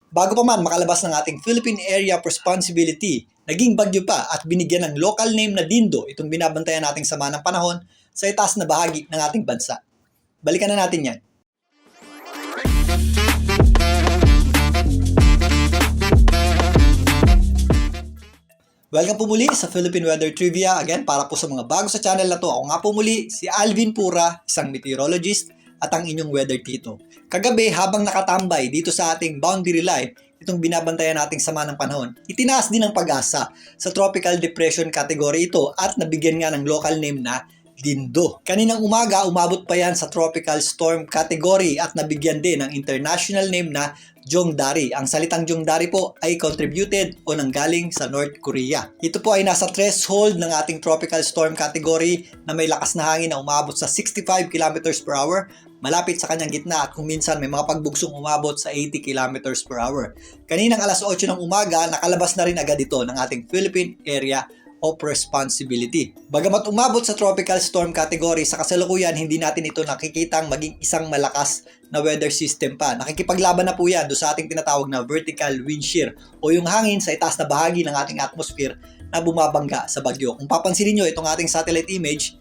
Bago pa man makalabas ng ating Philippine Area of Responsibility, naging bagyo pa at binigyan ng local name na Dindo itong binabantayan nating sama ng panahon sa itaas na bahagi ng ating bansa. Balikan na natin yan. Welcome po muli sa Philippine Weather Trivia. Again, para po sa mga bago sa channel na to, ako nga po muli si Alvin Pura, isang meteorologist at ang inyong weather tito. Kagabi, habang nakatambay dito sa ating boundary line, itong binabantayan nating sama ng panahon, itinaas din ng Pag-asa sa Tropical Depression category ito at nabigyan nga ng local name na Dindo. Kaninang umaga, umabot pa yan sa Tropical Storm category at nabigyan din ng international name na Jongdari. Ang salitang Jongdari po ay contributed o nanggaling sa North Korea. Ito po ay nasa threshold ng ating Tropical Storm category na may lakas na hangin na umabot sa 65 km per hour, malapit sa kanyang gitna at kung minsan may mga pagbugsong umabot sa 80 km per hour. Kaninang alas 8 ng umaga, nakalabas na rin agad ito ng ating Philippine Area of Responsibility. Bagamat umabot sa tropical storm category, sa kasalukuyan hindi natin ito nakikitang maging isang malakas na weather system pa. Nakikipaglaban na po yan do sa ating tinatawag na vertical wind shear o yung hangin sa itaas na bahagi ng ating atmosphere na bumabangga sa bagyo. Kung papansinin nyo itong ating satellite image,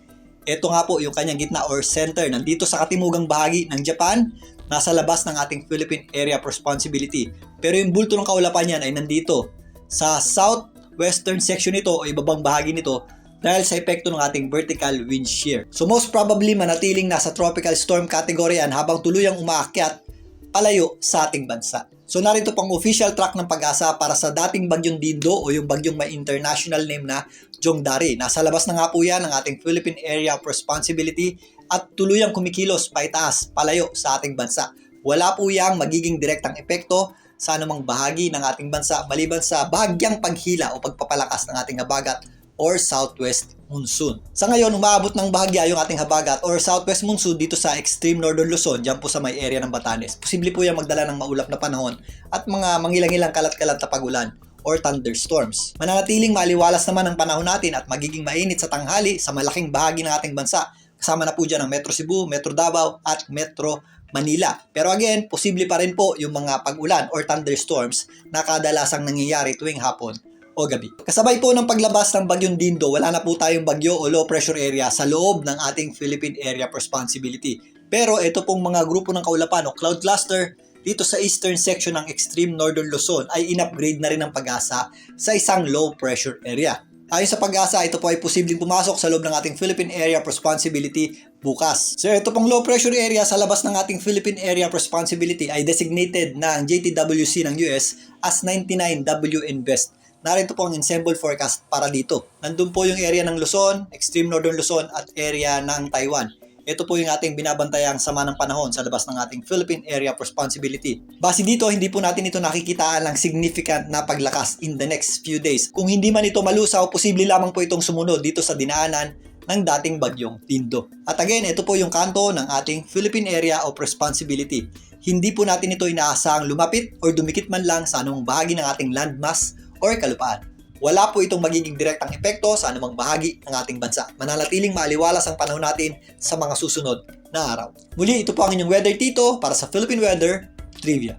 ito nga po yung kanyang gitna or center. Nandito sa katimugang bahagi ng Japan, nasa labas ng ating Philippine Area of Responsibility. Pero yung bulto ng kaulapan niyan ay nandito sa southwestern section nito o ibabang bahagi nito dahil sa epekto ng ating vertical wind shear. So most probably manatiling nasa tropical storm category yan habang tuluyang umaakyat palayo sa ating bansa. So narito pang official track ng Pag-asa para sa dating bagyong Dindo o yung bagyong may international name na Jongdari. Nasa labas na nga po yan ng ating Philippine Area of Responsibility at tuluyang kumikilos paitaas palayo sa ating bansa. Wala po yang magiging direktang epekto sa anumang bahagi ng ating bansa maliban sa bahagyang paghila o pagpapalakas ng ating habagat or southwest monsoon. Sa ngayon, umaabot ng bahagya yung ating habagat or southwest monsoon dito sa extreme northern Luzon, dyan po sa may area ng Batanes. Posible po yan magdala ng maulap na panahon at mga mangilang-ilang kalat-kalat na pagulan or thunderstorms. Mananatiling maliwalas naman ang panahon natin at magiging mainit sa tanghali sa malaking bahagi ng ating bansa. Kasama na po dyan ang Metro Cebu, Metro Davao at Metro Manila. Pero again, posible pa rin po yung mga pag-ulan or thunderstorms na kadalasang nangyayari tuwing hapon o gabi. Kasabay po ng paglabas ng bagyong Dindo, wala na po tayong bagyo o low pressure area sa loob ng ating Philippine Area of Responsibility. Pero ito pong mga grupo ng kaulapan o cloud cluster dito sa eastern section ng extreme northern Luzon ay in-upgrade na rin ng Pag-asa sa isang low pressure area. Ayon sa Pag-asa, ito po ay posibleng pumasok sa loob ng ating Philippine Area of Responsibility bukas. So ito pong low pressure area sa labas ng ating Philippine Area of Responsibility ay designated ng JTWC ng US as 99W Invest. Narito po ang ensemble forecast para dito. Nandun po yung area ng Luzon, extreme northern Luzon at area ng Taiwan. Ito po yung ating binabantayang sama ng panahon sa labas ng ating Philippine Area of Responsibility. Base dito, hindi po natin ito nakikitaan ng significant na paglakas in the next few days. Kung hindi man ito malusaw, posible lamang po itong sumunod dito sa dinaanan ng dating bagyong Dindo. At again, ito po yung kanto ng ating Philippine Area of Responsibility. Hindi po natin ito inaasahang lumapit o dumikit man lang sa anumang bahagi ng ating landmass or kalupaan. Wala po itong magiging direktang epekto sa anumang bahagi ng ating bansa. Mananatiling maaliwalas ang panahon natin sa mga susunod na araw. Muli, ito po ang inyong weather tito para sa Philippine Weather Trivia.